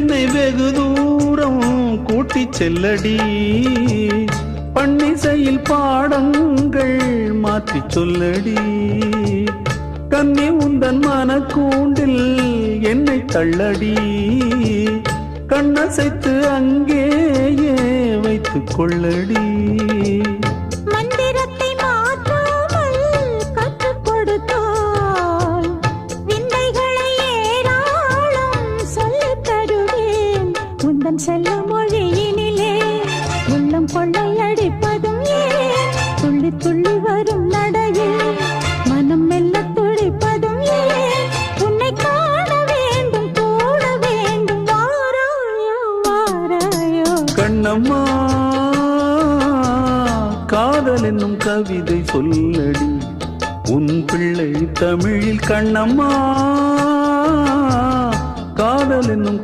என்னை வெகு தூரம் கூட்டி செல்லடி பன்னிசையில் பாடங்கள் மாற்றி சொல்லடி கண்ணி உந்தன் மனக்கூண்டில் என்னை தள்ளடி கண்ணசைத்து அங்கேயே வைத்துக் கொள்ளடி மந்திரத்தை மாற்றாமல் கற்றுக் கொடுத்தால் விந்தைகளை ஏராளம் சொல்லித் தருவேன் உந்தன் செல்ல மொழியினிலே உள்ளம் கொள்ளையடிப்பதும் ஏன் துள்ளி துள்ளி வரும் நடையில் மனம் மெல்ல துடிப்பதும் ஏன் உன்னை காண வேண்டும் கூட வேண்டும் வாராயோ வாராயோ கண்ணம்மா காதல் என்னும் கவிதை சொல்லடி உன் பிள்ளை தமிழில் கண்ணம்மா காதல் என்னும்